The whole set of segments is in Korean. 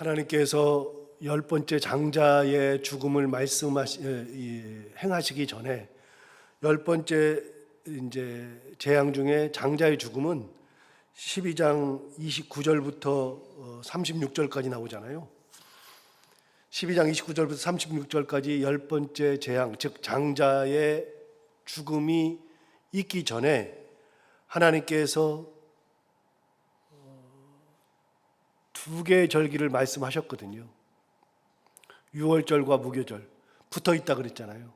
하나님께서 열 번째 장자의 죽음을 행하시기 전에 열 번째 재앙 중에 장자의 죽음은 12장 29절부터 36절까지 나오잖아요. 12장 29절부터 36절까지 열 번째 재앙, 즉 장자의 죽음이 있기 전에 하나님께서 두 개의 절기를 말씀하셨거든요. 유월절과 무교절 붙어 있다 그랬잖아요.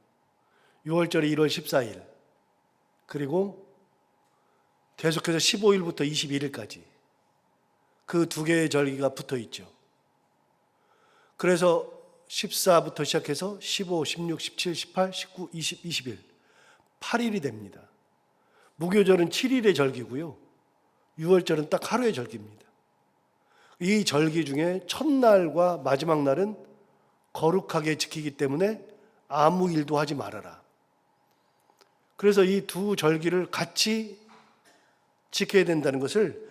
유월절이 1월 14일, 그리고 계속해서 15일부터 21일까지 그 두 개의 절기가 붙어 있죠. 그래서 14부터 시작해서 15, 16, 17, 18, 19, 20, 21 8일이 됩니다. 무교절은 7일의 절기고요. 유월절은 딱 하루의 절기입니다. 이 절기 중에 첫날과 마지막 날은 거룩하게 지키기 때문에 아무 일도 하지 말아라. 그래서 이 두 절기를 같이 지켜야 된다는 것을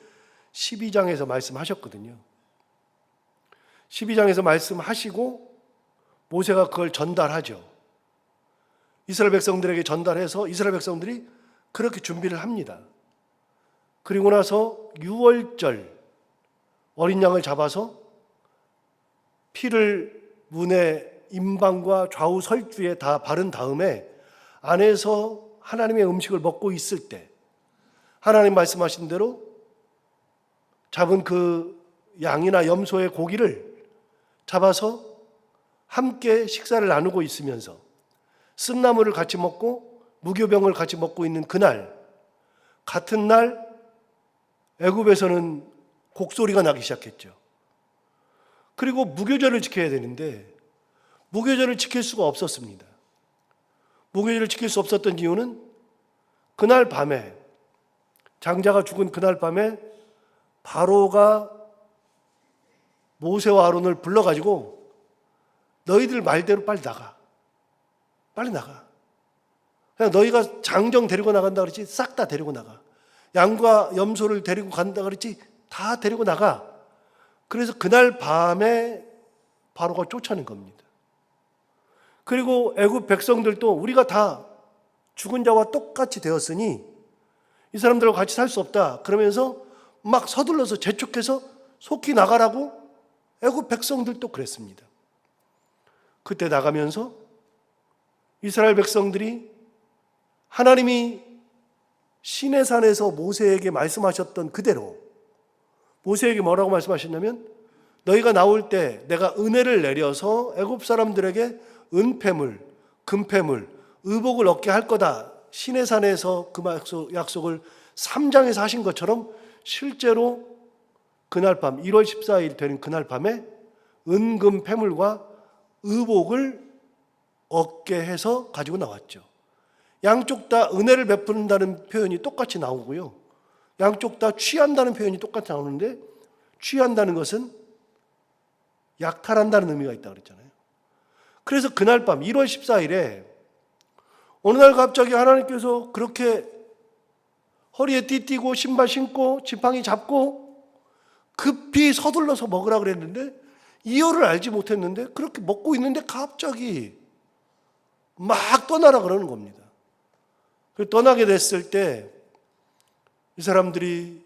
12장에서 말씀하셨거든요. 12장에서 말씀하시고 모세가 그걸 전달하죠. 이스라엘 백성들에게 전달해서 이스라엘 백성들이 그렇게 준비를 합니다. 그리고 나서 유월절 어린 양을 잡아서 피를 문의 임방과 좌우 설주에 다 바른 다음에 안에서 하나님의 음식을 먹고 있을 때 하나님 말씀하신 대로 잡은 그 양이나 염소의 고기를 잡아서 함께 식사를 나누고 있으면서 쓴나물을 같이 먹고 무교병을 같이 먹고 있는 그날, 같은 날 애굽에서는 곡소리가 나기 시작했죠. 그리고 무교절을 지켜야 되는데 무교절을 지킬 수가 없었습니다. 무교절을 지킬 수 없었던 이유는 그날 밤에, 장자가 죽은 그날 밤에 바로가 모세와 아론을 불러가지고 너희들 말대로 빨리 나가. 빨리 나가. 그냥 너희가 장정 데리고 나간다 그랬지 싹 다 데리고 나가. 양과 염소를 데리고 간다 그랬지 다 데리고 나가. 그래서 그날 밤에 바로가 쫓아낸 겁니다. 그리고 애굽 백성들도 우리가 다 죽은 자와 똑같이 되었으니 이 사람들과 같이 살 수 없다. 그러면서 막 서둘러서 재촉해서 속히 나가라고 애굽 백성들도 그랬습니다. 그때 나가면서 이스라엘 백성들이 하나님이 시내산에서 모세에게 말씀하셨던 그대로 모세에게 뭐라고 말씀하셨냐면 너희가 나올 때 내가 은혜를 내려서 애굽 사람들에게 은폐물, 금폐물, 의복을 얻게 할 거다. 시내산에서 그 약속을 3장에서 하신 것처럼 실제로 그날 밤 1월 14일 되는 그날 밤에 은금 폐물과 의복을 얻게 해서 가지고 나왔죠. 양쪽 다 은혜를 베푼다는 표현이 똑같이 나오고요. 양쪽 다 취한다는 표현이 똑같이 나오는데 취한다는 것은 약탈한다는 의미가 있다고 그랬잖아요. 그래서 그날 밤 1월 14일에 어느 날 갑자기 하나님께서 그렇게 허리에 띠띠고 신발 신고 지팡이 잡고 급히 서둘러서 먹으라 그랬는데 이유를 알지 못했는데 그렇게 먹고 있는데 갑자기 막 떠나라 그러는 겁니다. 떠나게 됐을 때 이 사람들이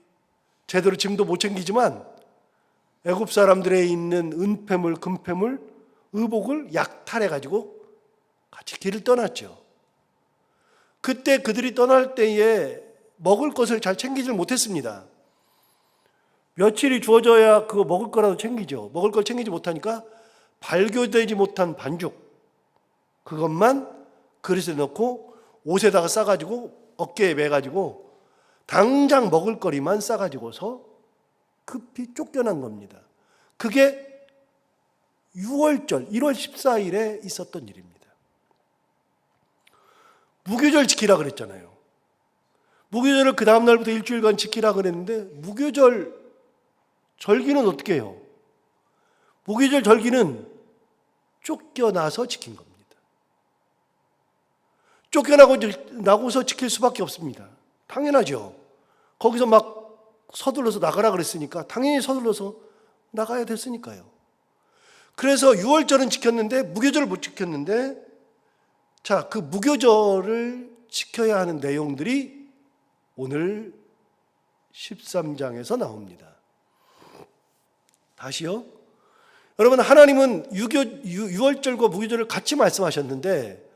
제대로 짐도 못 챙기지만 애굽 사람들에 있는 은폐물, 금폐물, 의복을 약탈해가지고 같이 길을 떠났죠. 그때 그들이 떠날 때에 먹을 것을 잘 챙기질 못했습니다. 며칠이 주어져야 그거 먹을 거라도 챙기죠. 먹을 걸 챙기지 못하니까 발교되지 못한 반죽 그것만 그릇에 넣고 옷에다가 싸가지고 어깨에 매가지고 당장 먹을 거리만 싸가지고서 급히 쫓겨난 겁니다. 그게 6월절 1월 14일에 있었던 일입니다. 무교절 지키라 그랬잖아요. 무교절을 그 다음 날부터 일주일간 지키라 그랬는데 무교절 절기는 어떻게 해요? 무교절 절기는 쫓겨나서 지킨 겁니다. 쫓겨나고서 지킬 수밖에 없습니다. 당연하죠. 거기서 막 서둘러서 나가라 그랬으니까 당연히 서둘러서 나가야 됐으니까요. 그래서 유월절은 지켰는데 무교절을 못 지켰는데, 자, 그 무교절을 지켜야 하는 내용들이 오늘 13장에서 나옵니다. 다시요. 여러분, 하나님은 유월절과 무교절을 같이 말씀하셨는데,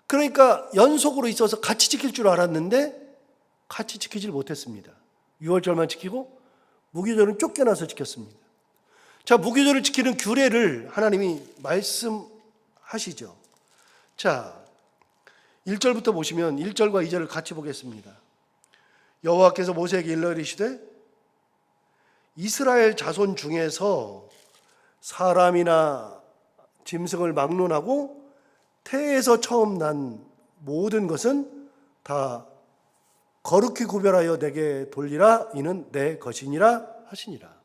그러니까 연속으로 있어서 같이 지킬 줄 알았는데 같이 지키질 못했습니다. 유월절만 지키고 무교절은 쫓겨나서 지켰습니다. 자, 무교절을 지키는 규례를 하나님이 말씀하시죠. 자, 1절부터 보시면 1절과 2절을 같이 보겠습니다. 여호와께서 모세에게 일러 이르시되 이스라엘 자손 중에서 사람이나 짐승을 막론하고 태에서 처음 난 모든 것은 다 거룩히 구별하여 내게 돌리라. 이는 내 것이니라 하시니라.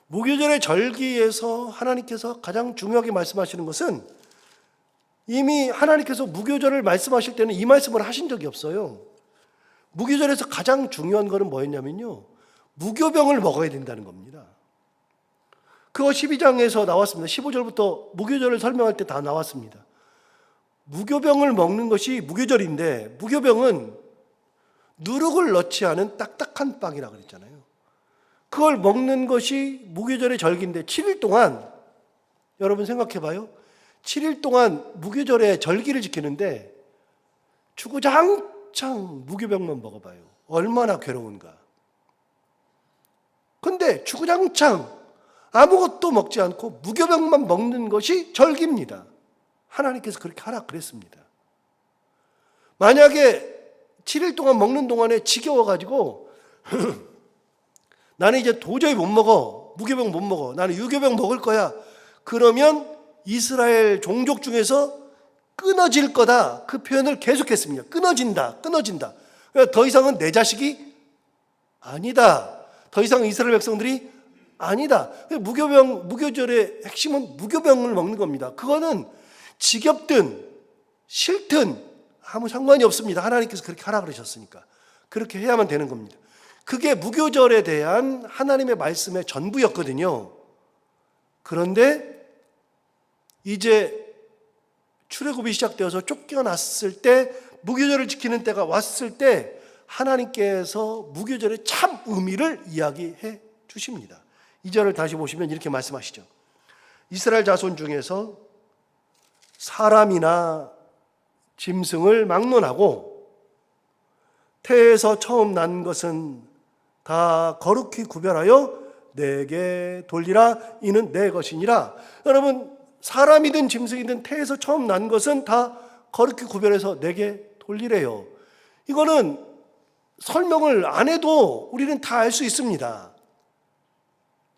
무교절의 절기에서 하나님께서 가장 중요하게 말씀하시는 것은, 이미 하나님께서 무교절을 말씀하실 때는 이 말씀을 하신 적이 없어요. 무교절에서 가장 중요한 것은 뭐였냐면요, 무교병을 먹어야 된다는 겁니다. 그거 12장에서 나왔습니다. 15절부터 무교절을 설명할 때 다 나왔습니다. 무교병을 먹는 것이 무교절인데, 무교병은 누룩을 넣지 않은 딱딱한 빵이라고 그랬잖아요. 그걸 먹는 것이 무교절의 절기인데 7일 동안, 여러분 생각해 봐요. 7일 동안 무교절의 절기를 지키는데 주구장창 무교병만 먹어봐요. 얼마나 괴로운가. 근데 주구장창 아무것도 먹지 않고 무교병만 먹는 것이 절기입니다. 하나님께서 그렇게 하라 그랬습니다. 만약에 7일 동안 먹는 동안에 지겨워가지고 나는 이제 도저히 못 먹어, 무교병 못 먹어, 나는 유교병 먹을 거야, 그러면 이스라엘 종족 중에서 끊어질 거다, 그 표현을 계속했습니다. 끊어진다. 그러니까 더 이상은 내 자식이 아니다. 더 이상 이스라엘 백성들이 아니다. 무교절의 핵심은 무교병을 먹는 겁니다. 그거는 지겹든 싫든 아무 상관이 없습니다. 하나님께서 그렇게 하라 그러셨으니까 그렇게 해야만 되는 겁니다. 그게 무교절에 대한 하나님의 말씀의 전부였거든요. 그런데 이제 출애굽이 시작되어서 쫓겨났을 때, 무교절을 지키는 때가 왔을 때 하나님께서 무교절의 참 의미를 이야기해 주십니다. 2절을 다시 보시면 이렇게 말씀하시죠. 이스라엘 자손 중에서 사람이나 짐승을 막론하고 태에서 처음 난 것은 다 거룩히 구별하여 내게 돌리라. 이는 내 것이니라. 여러분, 사람이든 짐승이든 태에서 처음 난 것은 다 거룩히 구별해서 내게 돌리래요. 이거는 설명을 안 해도 우리는 다 알 수 있습니다.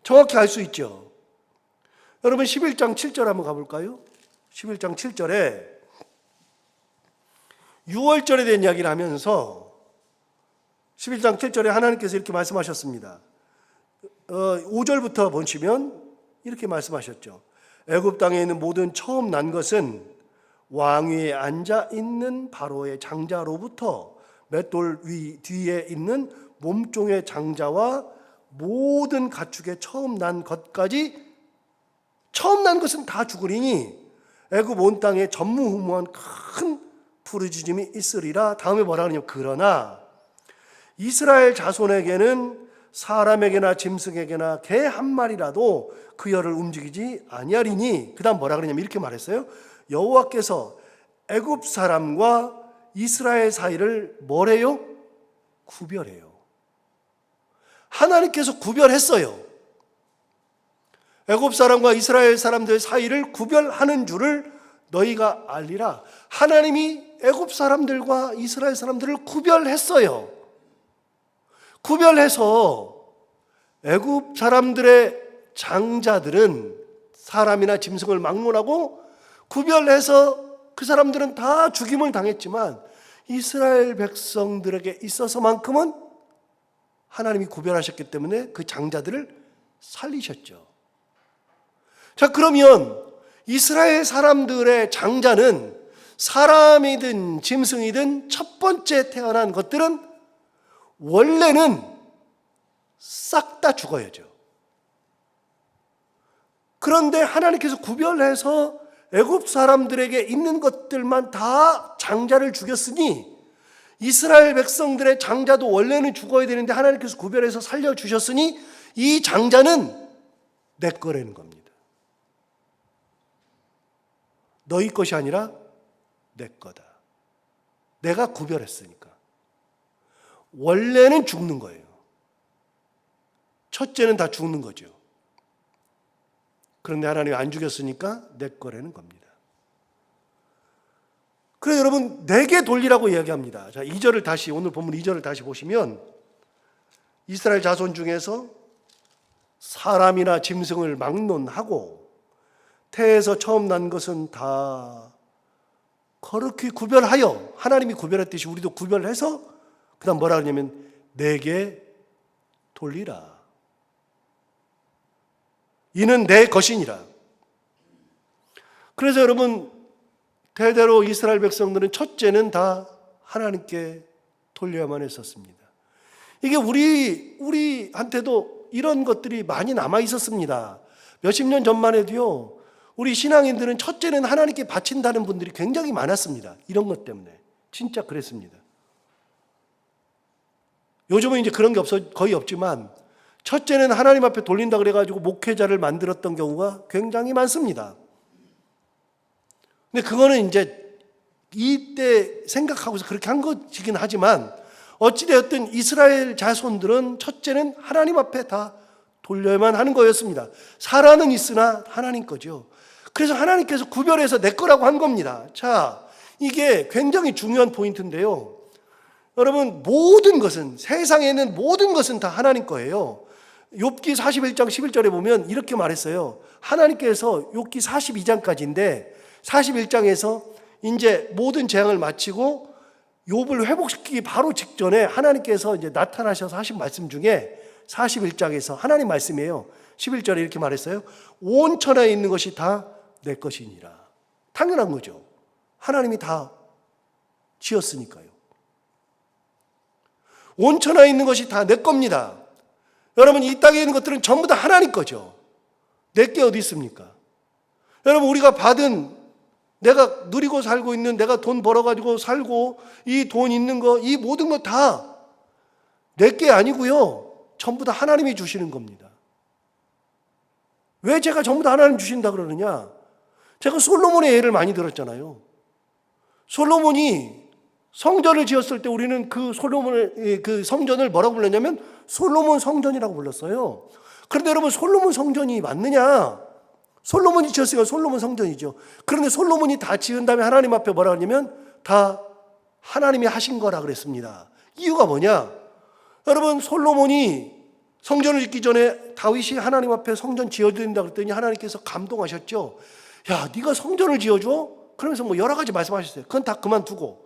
정확히 알 수 있죠. 여러분, 11장 7절 한번 가볼까요? 11장 7절에 유월절에 대한 이야기를 하면서 11장 7절에 하나님께서 이렇게 말씀하셨습니다. 5절부터 보시면 이렇게 말씀하셨죠. 애굽 땅에 있는 모든 처음 난 것은 왕위에 앉아 있는 바로의 장자로부터 맷돌 뒤에 있는 몸종의 장자와 모든 가축의 처음 난 것까지, 처음 난 것은 다 죽으리니 애굽 온 땅에 전무후무한 큰 부르짖음이 있으리라. 다음에 뭐라 그러냐면, 그러나 이스라엘 자손에게는 사람에게나 짐승에게나 개 한 마리라도 그 열을 움직이지 아니하리니. 그 다음 뭐라 그러냐면 이렇게 말했어요. 여호와께서 애굽 사람과 이스라엘 사이를 뭐래요? 구별해요. 하나님께서 구별했어요. 애굽 사람과 이스라엘 사람들 사이를 구별하는 줄을 너희가 알리라. 하나님이 애굽 사람들과 이스라엘 사람들을 구별했어요. 구별해서 애굽 사람들의 장자들은 사람이나 짐승을 막론하고, 구별해서 그 사람들은 다 죽임을 당했지만 이스라엘 백성들에게 있어서만큼은 하나님이 구별하셨기 때문에 그 장자들을 살리셨죠. 자, 그러면 이스라엘 사람들의 장자는 사람이든 짐승이든 첫 번째 태어난 것들은 원래는 싹 다 죽어야죠. 그런데 하나님께서 구별해서 애굽 사람들에게 있는 것들만 다 장자를 죽였으니 이스라엘 백성들의 장자도 원래는 죽어야 되는데 하나님께서 구별해서 살려주셨으니 이 장자는 내 거라는 겁니다. 너희 것이 아니라 내 거다. 내가 구별했으니까. 원래는 죽는 거예요. 첫째는 다 죽는 거죠. 그런데 하나님이 안 죽였으니까 내 거라는 겁니다. 그래서 여러분, 내게 돌리라고 이야기합니다. 자, 2절을 다시, 오늘 본문 2절을 다시 보시면 이스라엘 자손 중에서 사람이나 짐승을 막론하고 태에서 처음 난 것은 다 거룩히 구별하여, 하나님이 구별했듯이 우리도 구별해서 그 다음 뭐라 그러냐면 내게 돌리라. 이는 내 것이니라. 그래서 여러분, 대대로 이스라엘 백성들은 첫째는 다 하나님께 돌려야만 했었습니다. 이게 우리한테도 이런 것들이 많이 남아 있었습니다. 몇십 년 전만 해도요, 우리 신앙인들은 첫째는 하나님께 바친다는 분들이 굉장히 많았습니다. 이런 것 때문에. 진짜 그랬습니다. 요즘은 이제 그런 게 거의 없지만, 첫째는 하나님 앞에 돌린다 그래가지고 목회자를 만들었던 경우가 굉장히 많습니다. 근데 그거는 이제 이때 생각하고서 그렇게 한 것이긴 하지만, 어찌되었든 이스라엘 자손들은 첫째는 하나님 앞에 다 돌려야만 하는 거였습니다. 사라는 있으나 하나님 거죠. 그래서 하나님께서 구별해서 내 거라고 한 겁니다. 자, 이게 굉장히 중요한 포인트인데요. 여러분, 모든 것은, 세상에 있는 모든 것은 다 하나님 거예요. 욥기 41장 11절에 보면 이렇게 말했어요. 하나님께서 욥기 42장까지인데 41장에서 이제 모든 재앙을 마치고 욥을 회복시키기 바로 직전에 하나님께서 이제 나타나셔서 하신 말씀 중에 41장에서 하나님 말씀이에요. 11절에 이렇게 말했어요. 온 천하에 있는 것이 다 내 것이니라. 당연한 거죠. 하나님이 다 지었으니까요. 온 천하에 있는 것이 다 내 겁니다. 여러분, 이 땅에 있는 것들은 전부 다 하나님 거죠. 내 게 어디 있습니까? 여러분, 우리가 받은, 내가 누리고 살고 있는, 내가 돈 벌어가지고 살고 이 돈 있는 거, 이 모든 거 다 내 게 아니고요. 전부 다 하나님이 주시는 겁니다. 왜 제가 전부 다 하나님 주신다 그러느냐? 제가 솔로몬의 예를 많이 들었잖아요. 솔로몬이 성전을 지었을 때 우리는 그 솔로몬의 그 성전을 뭐라고 불렀냐면 솔로몬 성전이라고 불렀어요. 그런데 여러분, 솔로몬 성전이 맞느냐? 솔로몬이 지었으니까 솔로몬 성전이죠. 그런데 솔로몬이 다 지은 다음에 하나님 앞에 뭐라 하냐면 다 하나님이 하신 거라 그랬습니다. 이유가 뭐냐? 여러분, 솔로몬이 성전을 짓기 전에 다윗이 하나님 앞에 성전 지어야 된다 그랬더니 하나님께서 감동하셨죠. 야, 네가 성전을 지어줘? 그러면서 뭐 여러 가지 말씀하셨어요. 그건 다 그만두고.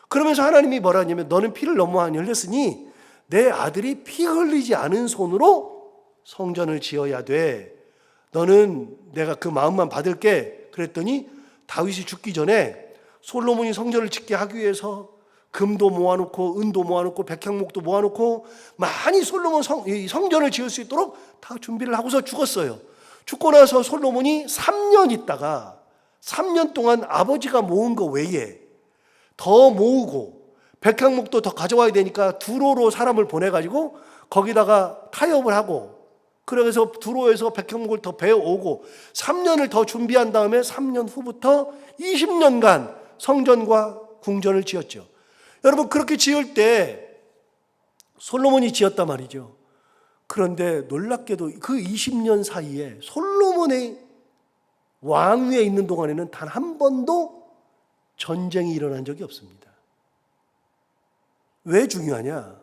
그러면서 하나님이 뭐라 하냐면 너는 피를 너무 많이 흘렸으니 내 아들이 피 흘리지 않은 손으로 성전을 지어야 돼. 너는 내가 그 마음만 받을게. 그랬더니 다윗이 죽기 전에 솔로몬이 성전을 짓게 하기 위해서 금도 모아놓고 은도 모아놓고 백향목도 모아놓고 많이 솔로몬 성전을 지을 수 있도록 다 준비를 하고서 죽었어요. 죽고 나서 솔로몬이 3년 있다가 3년 동안 아버지가 모은 거 외에 더 모으고 백향목도 더 가져와야 되니까 두로로 사람을 보내가지고 거기다가 타협을 하고, 그래서 두로에서 백향목을 더 배워오고 3년을 더 준비한 다음에 3년 후부터 20년간 성전과 궁전을 지었죠. 여러분, 그렇게 지을 때 솔로몬이 지었단 말이죠. 그런데 놀랍게도 그 20년 사이에 솔로몬의 왕위에 있는 동안에는 단 한 번도 전쟁이 일어난 적이 없습니다. 왜 중요하냐?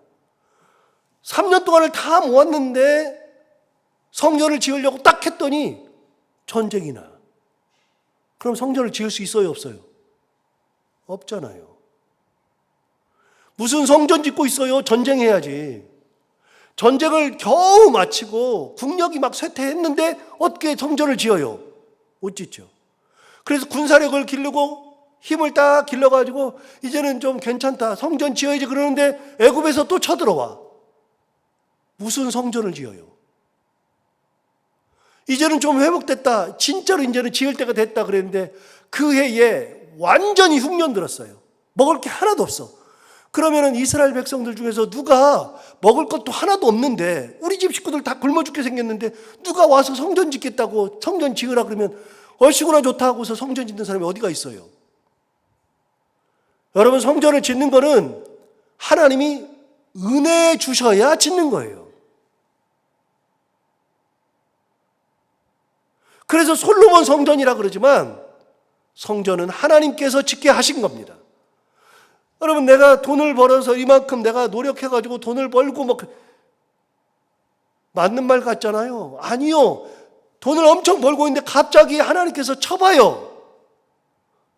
3년 동안을 다 모았는데 성전을 지으려고 딱 했더니 전쟁이 나. 그럼 성전을 지을 수 있어요, 없어요? 없잖아요. 무슨 성전 짓고 있어요? 전쟁해야지. 전쟁을 겨우 마치고 국력이 막 쇠퇴했는데 어떻게 성전을 지어요? 못 짓죠. 그래서 군사력을 기르고 힘을 딱 길러가지고 이제는 좀 괜찮다, 성전 지어야지 그러는데 애굽에서 또 쳐들어와. 무슨 성전을 지어요? 이제는 좀 회복됐다. 진짜로 이제는 지을 때가 됐다 그랬는데 그 해에 완전히 흉년 들었어요. 먹을 게 하나도 없어. 그러면은 이스라엘 백성들 중에서 누가 먹을 것도 하나도 없는데 우리 집 식구들 다 굶어 죽게 생겼는데 누가 와서 성전 짓겠다고 성전 지으라 그러면 얼씨구나 좋다 하고서 성전 짓는 사람이 어디가 있어요? 여러분, 성전을 짓는 거는 하나님이 은혜 주셔야 짓는 거예요. 그래서 솔로몬 성전이라 그러지만 성전은 하나님께서 짓게 하신 겁니다. 여러분, 내가 돈을 벌어서 이만큼 내가 노력해가지고 돈을 벌고 맞는 말 같잖아요. 아니요. 돈을 엄청 벌고 있는데 갑자기 하나님께서 쳐봐요.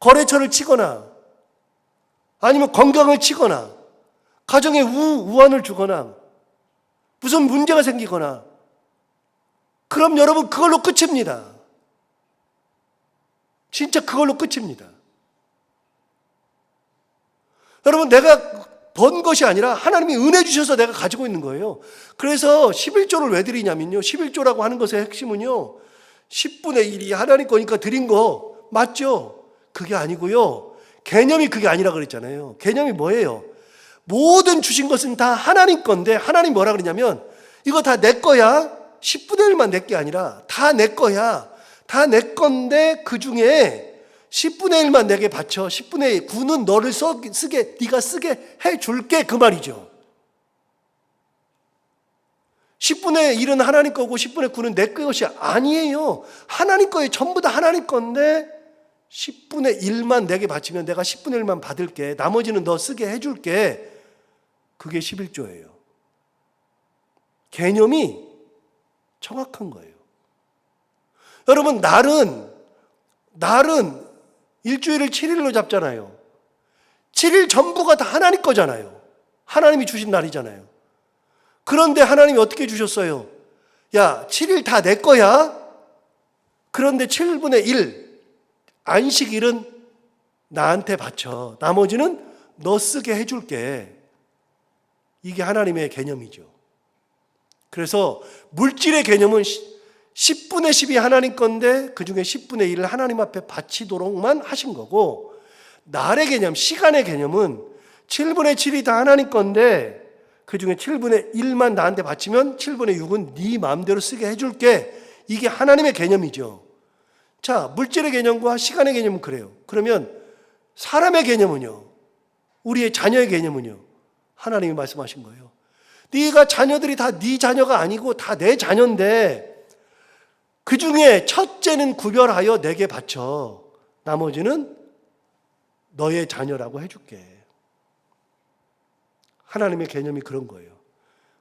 거래처를 치거나 아니면 건강을 치거나 가정에 우환을 주거나 무슨 문제가 생기거나 그럼 여러분 그걸로 끝입니다. 진짜 그걸로 끝입니다. 여러분, 내가 번 것이 아니라 하나님이 은혜 주셔서 내가 가지고 있는 거예요. 그래서 11조를 왜 드리냐면요, 11조라고 하는 것의 핵심은요, 10분의 1이 하나님 거니까 드린 거 맞죠? 그게 아니고요, 개념이 그게 아니라 그랬잖아요. 개념이 뭐예요? 모든 주신 것은 다 하나님 건데 하나님 뭐라 그러냐면 이거 다 내 거야. 10분의 1만 내 게 아니라 다 내 거야. 다 내 건데 그 중에 10분의 1만 내게 바쳐 10분의 9는 너를 쓰게, 네가 쓰게 해줄게, 그 말이죠. 10분의 1은 하나님 거고 10분의 9는 내 것이 아니에요. 하나님 거에 전부 다 하나님 건데 10분의 1만 내게 바치면 내가 10분의 1만 받을게. 나머지는 너 쓰게 해줄게. 그게 11조예요. 개념이 정확한 거예요. 여러분, 날은 일주일을 7일로 잡잖아요. 7일 전부가 다 하나님 거잖아요. 하나님이 주신 날이잖아요. 그런데 하나님이 어떻게 주셨어요? 야, 7일 다 내 거야. 그런데 7분의 1 안식일은 나한테 바쳐. 나머지는 너 쓰게 해줄게. 이게 하나님의 개념이죠. 그래서 물질의 개념은 10분의 10이 하나님 건데 그 중에 10분의 1을 하나님 앞에 바치도록만 하신 거고, 날의 개념, 시간의 개념은 7분의 7이 다 하나님 건데 그 중에 7분의 1만 나한테 바치면 7분의 6은 네 마음대로 쓰게 해줄게. 이게 하나님의 개념이죠. 자, 물질의 개념과 시간의 개념은 그래요. 그러면 사람의 개념은요, 우리의 자녀의 개념은요, 하나님이 말씀하신 거예요. 네가 자녀들이 다 네 자녀가 아니고 다 내 자녀인데 그 중에 첫째는 구별하여 내게 바쳐. 나머지는 너의 자녀라고 해줄게. 하나님의 개념이 그런 거예요.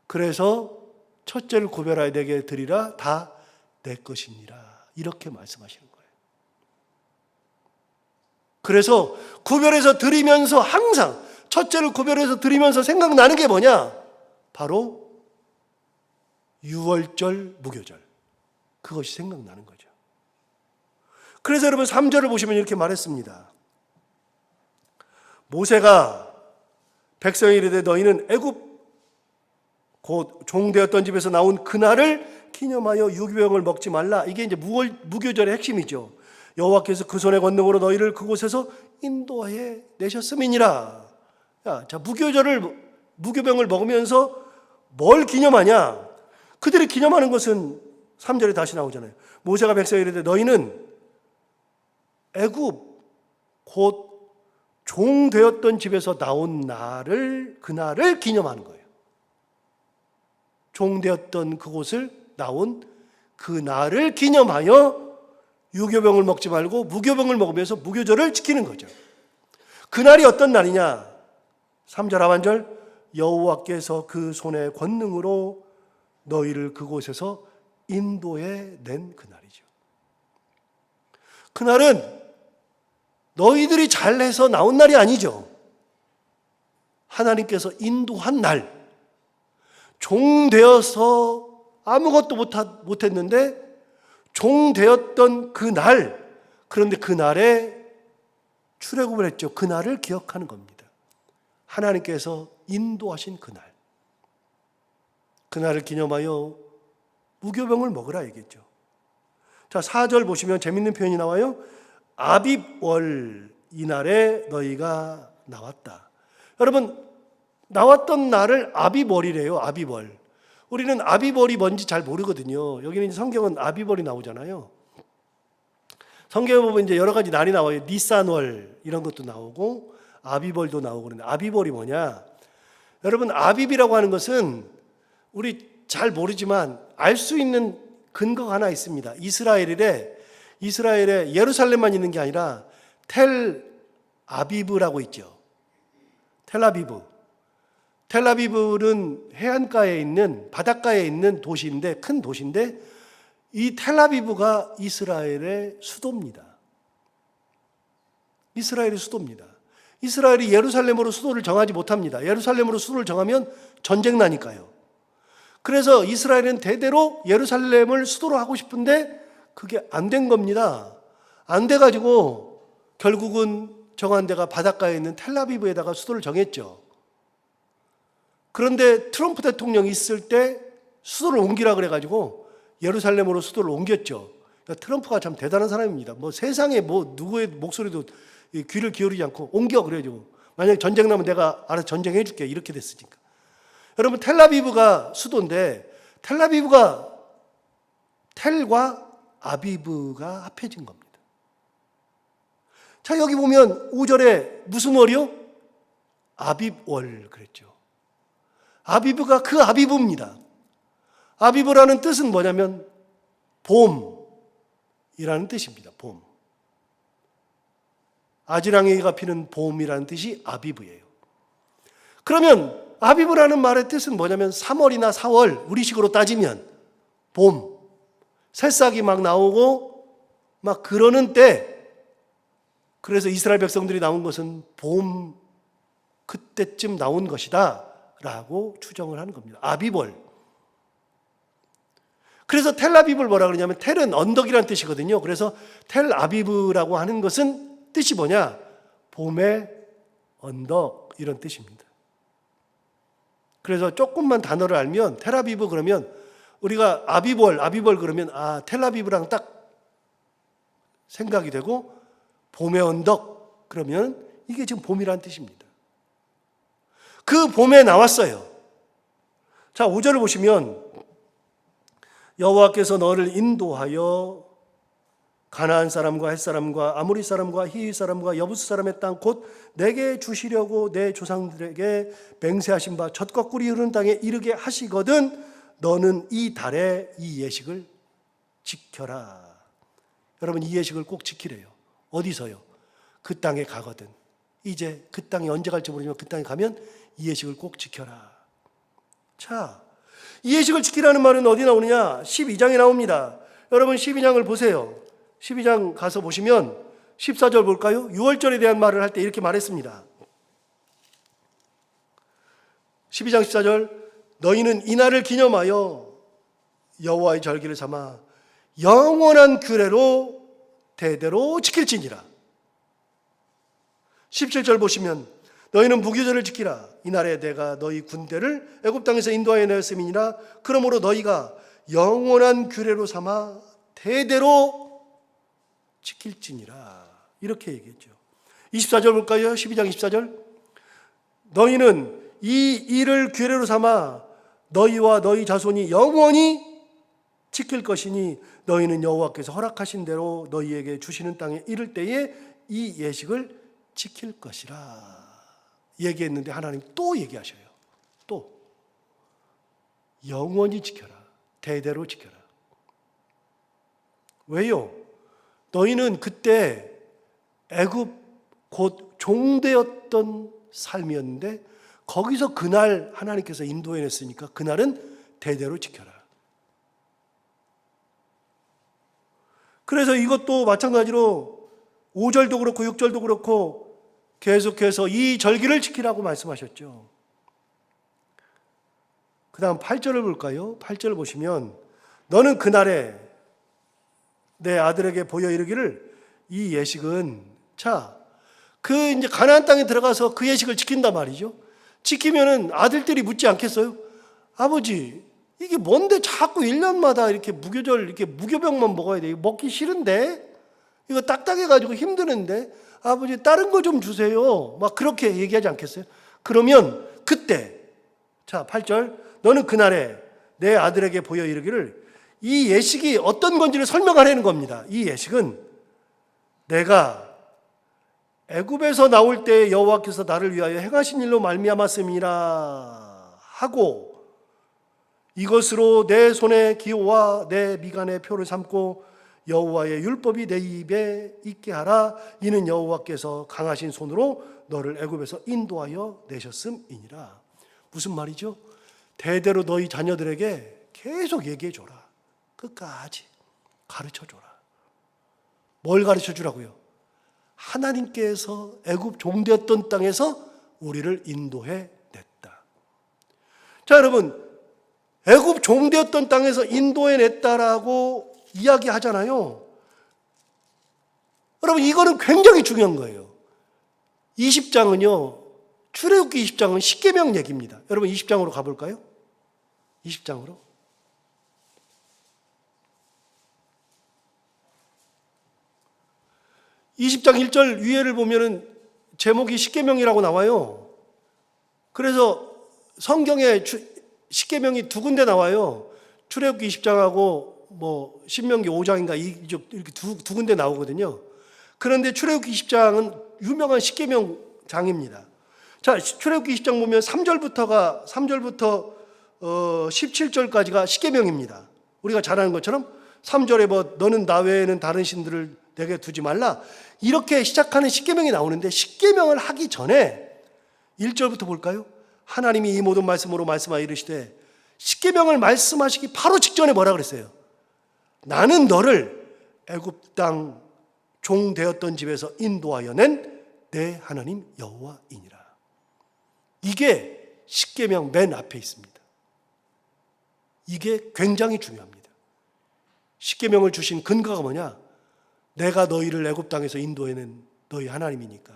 그래서 첫째를 구별하여 내게 드리라. 다 내 것이니라. 이렇게 말씀하시는 거예요. 그래서 구별해서 드리면서 항상 첫째를 구별해서 드리면서 생각나는 게 뭐냐? 바로 유월절, 무교절. 그것이 생각나는 거죠. 그래서 여러분 3절을 보시면 이렇게 말했습니다. 모세가 백성에 이르되 너희는 애굽 곧 종되었던 집에서 나온 그날을 기념하여 유기병을 먹지 말라. 이게 이제 무교절의 핵심이죠. 여호와께서 그 손의 권능으로 너희를 그곳에서 인도해 내셨음이니라. 자, 무교병을 먹으면서 뭘 기념하냐? 그들이 기념하는 것은 3절에 다시 나오잖아요. 모세가 백성에 이르되 너희는 애굽 곧 종되었던 집에서 나온 그날을 기념하는 거예요. 종되었던 그곳을 나온 그날을 기념하여 유교병을 먹지 말고 무교병을 먹으면서 무교절을 지키는 거죠. 그날이 어떤 날이냐? 3절 하반절, 여호와께서 그 손의 권능으로 너희를 그곳에서 인도해 낸 그날이죠. 그날은 너희들이 잘해서 나온 날이 아니죠. 하나님께서 인도한 날. 종되어서 아무것도 못했는데 종되었던 그 날, 그런데 그 날에 출애굽을 했죠. 그 날을 기억하는 겁니다. 하나님께서 인도하신 그 날. 그 날을 기념하여 무교병을 먹으라 얘기했죠. 자, 4절 보시면 재밌는 표현이 나와요. 아빕월 이날에 너희가 나왔다. 여러분, 나왔던 날을 아빕월이래요. 아빕월. 우리는 아빕월이 뭔지 잘 모르거든요. 여기는 성경은 아빕월이 나오잖아요. 성경에 보면 이제 여러 가지 날이 나와요. 니산월 이런 것도 나오고 아비벌도 나오고 그러는데 아비벌이 뭐냐? 여러분, 아빕이라고 하는 것은 우리 잘 모르지만 알 수 있는 근거가 하나 있습니다. 이스라엘에 예루살렘만 있는 게 아니라 텔 아비브라고 있죠. 텔아비브는 해안가에 있는, 바닷가에 있는 도시인데, 큰 도시인데, 이 텔아비브가 이스라엘의 수도입니다. 이스라엘의 수도입니다. 이스라엘이 예루살렘으로 수도를 정하지 못합니다. 예루살렘으로 수도를 정하면 전쟁 나니까요. 그래서 이스라엘은 대대로 예루살렘을 수도로 하고 싶은데 그게 안 된 겁니다. 안 돼가지고 결국은 정한 데가 바닷가에 있는 텔아비브에다가 수도를 정했죠. 그런데 트럼프 대통령이 있을 때 수도를 옮기라 그래가지고 예루살렘으로 수도를 옮겼죠. 그러니까 트럼프가 참 대단한 사람입니다. 뭐 세상에 뭐 누구의 목소리도 귀를 기울이지 않고 옮겨 그래요. 만약에 전쟁 나면 내가 알아서 전쟁해 줄게 이렇게 됐으니까. 여러분, 텔아비브가 수도인데 텔과 아비브가 합해진 겁니다. 자, 여기 보면 5절에 무슨 월이요? 아빕월 그랬죠. 아비브가 그 아비브입니다. 아비브라는 뜻은 뭐냐면 봄이라는 뜻입니다. 봄. 아지랑이가 피는 봄이라는 뜻이 아비브예요. 그러면 아비브라는 말의 뜻은 뭐냐면 3월이나 4월, 우리식으로 따지면 봄, 새싹이 막 나오고 막 그러는 때, 그래서 이스라엘 백성들이 나온 것은 봄 그때쯤 나온 것이다 라고 추정을 하는 겁니다. 아비벌. 그래서 텔아비브를 뭐라 그러냐면 텔은 언덕이라는 뜻이거든요. 그래서 텔아비브라고 하는 것은 뜻이 뭐냐? 봄의 언덕 이런 뜻입니다. 그래서 조금만 단어를 알면 텔아비브 그러면 우리가 아비벌 그러면 텔아비브랑 딱 생각이 되고 봄의 언덕 그러면 이게 지금 봄이라는 뜻입니다. 그 봄에 나왔어요. 자, 5절을 보시면 여호와께서 너를 인도하여 가나안 사람과 헷 사람과 아모리 사람과 히위 사람과 여부스 사람의 땅 곧 내게 주시려고 내 조상들에게 맹세하신 바 젖과 꿀이 흐르는 땅에 이르게 하시거든 너는 이 달에 이 예식을 지켜라. 여러분, 이 예식을 꼭 지키래요. 어디서요? 그 땅에 가거든. 이제 그 땅에 언제 갈지 모르지만 그 땅에 가면 이 예식을 꼭 지켜라. 자, 이 예식을 지키라는 말은 어디 나오느냐? 12장에 나옵니다. 여러분, 12장을 보세요. 12장 가서 보시면 14절 볼까요? 유월절에 대한 말을 할 때 이렇게 말했습니다. 12장 14절 너희는 이날을 기념하여 여호와의 절기를 삼아 영원한 규례로 대대로 지킬지니라. 17절 보시면 너희는 무교절을 지키라. 이날에 내가 너희 군대를 애굽 땅에서 인도하여 내었음이니라. 그러므로 너희가 영원한 규례로 삼아 대대로 지킬지니라. 이렇게 얘기했죠. 24절 볼까요? 12장 24절 너희는 이 일을 규례로 삼아 너희와 너희 자손이 영원히 지킬 것이니 너희는 여호와께서 허락하신 대로 너희에게 주시는 땅에 이를 때에 이 예식을 지킬 것이라 얘기했는데 하나님 또 얘기하셔요. 또 영원히 지켜라. 대대로 지켜라. 왜요? 너희는 그때 애굽 곧 종되었던 삶이었는데 거기서 그날 하나님께서 인도해냈으니까 그날은 대대로 지켜라. 그래서 이것도 마찬가지로 5절도 그렇고 6절도 그렇고 계속해서 이 절기를 지키라고 말씀하셨죠. 그 다음 8절을 볼까요? 8절을 보시면 너는 그날에 내 아들에게 보여 이르기를 이 예식은 그 이제 가나안 땅에 들어가서 그 예식을 지킨단 말이죠. 지키면은 아들들이 묻지 않겠어요? 아버지, 이게 뭔데 자꾸 1년마다 이렇게 무교절, 이렇게 무교병만 먹어야 돼? 이거 먹기 싫은데? 이거 딱딱해가지고 힘드는데? 아버지, 다른 거 좀 주세요. 막 그렇게 얘기하지 않겠어요? 그러면 그때, 자, 8절, 너는 그날에 내 아들에게 보여 이르기를, 이 예식이 어떤 건지를 설명하려는 겁니다. 이 예식은 내가 애굽에서 나올 때 여호와께서 나를 위하여 행하신 일로 말미암았음이라 하고, 이것으로 내 손의 기호와 내 미간의 표를 삼고 여호와의 율법이 내 입에 있게 하라. 이는 여호와께서 강하신 손으로 너를 애굽에서 인도하여 내셨음이니라. 무슨 말이죠? 대대로 너희 자녀들에게 계속 얘기해 줘라. 끝까지 가르쳐 줘라. 뭘 가르쳐 주라고요? 하나님께서 애굽 종되었던 땅에서 우리를 인도해 냈다. 자, 여러분, 애굽 종되었던 땅에서 인도해 냈다라고 이야기하잖아요. 여러분, 이거는 굉장히 중요한 거예요. 20장은요, 출애굽기 20장은 십계명 얘기입니다. 여러분 20장으로 가볼까요? 20장으로. 20장 1절 위에를 보면은 제목이 십계명이라고 나와요. 그래서 성경에 십계명이 두 군데 나와요. 출애굽기 20장하고 뭐 신명기 5장인가 이렇게 두 군데 나오거든요. 그런데 출애굽기 20장은 유명한 십계명 장입니다. 자, 출애굽기 20장 보면 3절부터 17절까지가 십계명입니다. 우리가 잘 아는 것처럼 3절에 뭐 너는 나 외에는 다른 신들을 내게 두지 말라, 이렇게 시작하는 십계명이 나오는데, 십계명을 하기 전에 1절부터 볼까요? 하나님이 이 모든 말씀으로 말씀하여 이르시되, 십계명을 말씀하시기 바로 직전에 뭐라 그랬어요? 나는 너를 애굽 땅 종 되었던 집에서 인도하여 낸 내 하나님 여호와이니라. 이게 십계명 맨 앞에 있습니다. 이게 굉장히 중요합니다. 십계명을 주신 근거가 뭐냐? 내가 너희를 애굽 땅에서 인도해낸 너희 하나님이니까.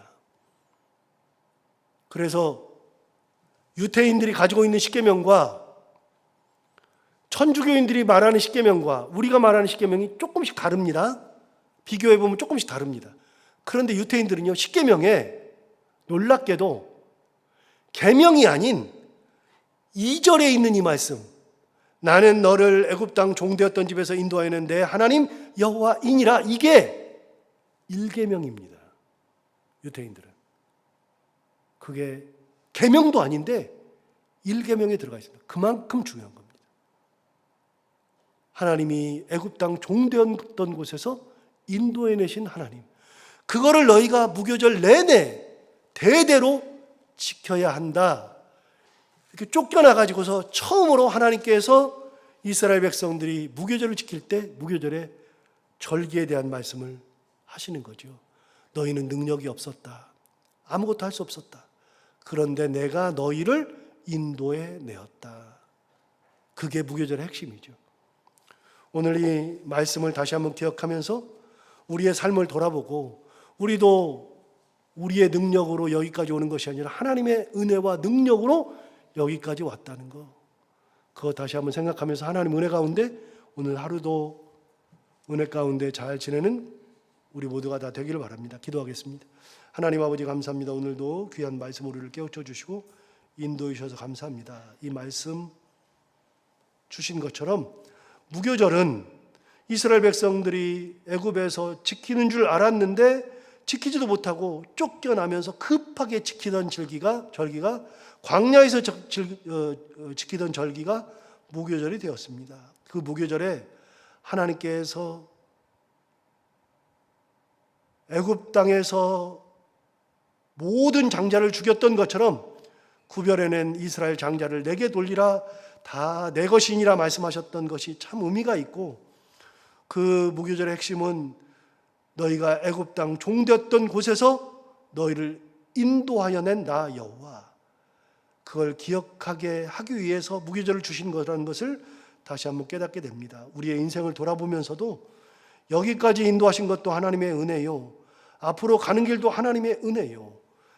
그래서 유태인들이 가지고 있는 십계명과 천주교인들이 말하는 십계명과 우리가 말하는 십계명이 조금씩 다릅니다. 비교해 보면 조금씩 다릅니다. 그런데 유태인들은요, 십계명에 놀랍게도 계명이 아닌 2절에 있는 이 말씀, 나는 너를 애굽 땅 종되었던 집에서 인도하여낸 내 하나님 여호와이니라, 이게 1계명입니다. 유태인들은 그게 계명도 아닌데 1계명에 들어가 있습니다. 그만큼 중요한 겁니다. 하나님이 애굽 땅 종되었던 곳에서 인도해내신 하나님, 그거를 너희가 무교절 내내 대대로 지켜야 한다. 이렇게 쫓겨나가지고서 처음으로 하나님께서 이스라엘 백성들이 무교절을 지킬 때 무교절의 절기에 대한 말씀을 하시는 거죠. 너희는 능력이 없었다. 아무것도 할 수 없었다. 그런데 내가 너희를 인도해 내었다. 그게 무교절의 핵심이죠. 오늘 이 말씀을 다시 한번 기억하면서 우리의 삶을 돌아보고, 우리도 우리의 능력으로 여기까지 오는 것이 아니라 하나님의 은혜와 능력으로 여기까지 왔다는 거, 그거 다시 한번 생각하면서 하나님 은혜 가운데 오늘 하루도 은혜 가운데 잘 지내는 우리 모두가 다 되기를 바랍니다. 기도하겠습니다. 하나님 아버지, 감사합니다. 오늘도 귀한 말씀 우리를 깨우쳐 주시고 인도해 주셔서 감사합니다. 이 말씀 주신 것처럼 무교절은 이스라엘 백성들이 애굽에서 지키는 줄 알았는데 지키지도 못하고 쫓겨나면서 급하게 지키던 절기가 광야에서 지키던 절기가 무교절이 되었습니다. 그 무교절에 하나님께서 애굽 땅에서 모든 장자를 죽였던 것처럼 구별해낸 이스라엘 장자를 내게 돌리라, 다 내 것이니라 말씀하셨던 것이 참 의미가 있고, 그 무교절의 핵심은 너희가 애굽 땅 종되었던 곳에서 너희를 인도하여 낸 나 여호와, 그걸 기억하게 하기 위해서 무교절을 주신 거라는 것을 다시 한번 깨닫게 됩니다. 우리의 인생을 돌아보면서도 여기까지 인도하신 것도 하나님의 은혜요, 앞으로 가는 길도 하나님의 은혜요,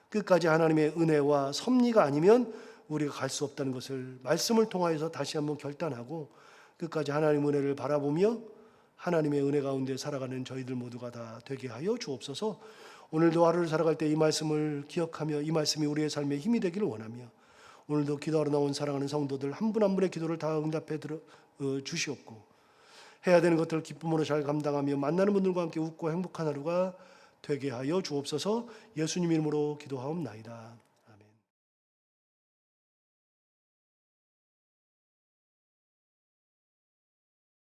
끝까지 하나님의 은혜와 섭리가 아니면 우리가 갈 수 없다는 것을 말씀을 통하여서 다시 한번 결단하고 끝까지 하나님의 은혜를 바라보며 하나님의 은혜 가운데 살아가는 저희들 모두가 다 되게 하여 주옵소서. 오늘도 하루를 살아갈 때 이 말씀을 기억하며 이 말씀이 우리의 삶에 힘이 되기를 원하며 오늘도 기도하러 나온 사랑하는 성도들 한 분 한 분의 기도를 다 응답해 주시옵고 해야 되는 것들을 기쁨으로 잘 감당하며 만나는 분들과 함께 웃고 행복한 하루가 되게 하여 주옵소서. 예수님 이름으로 기도하옵나이다.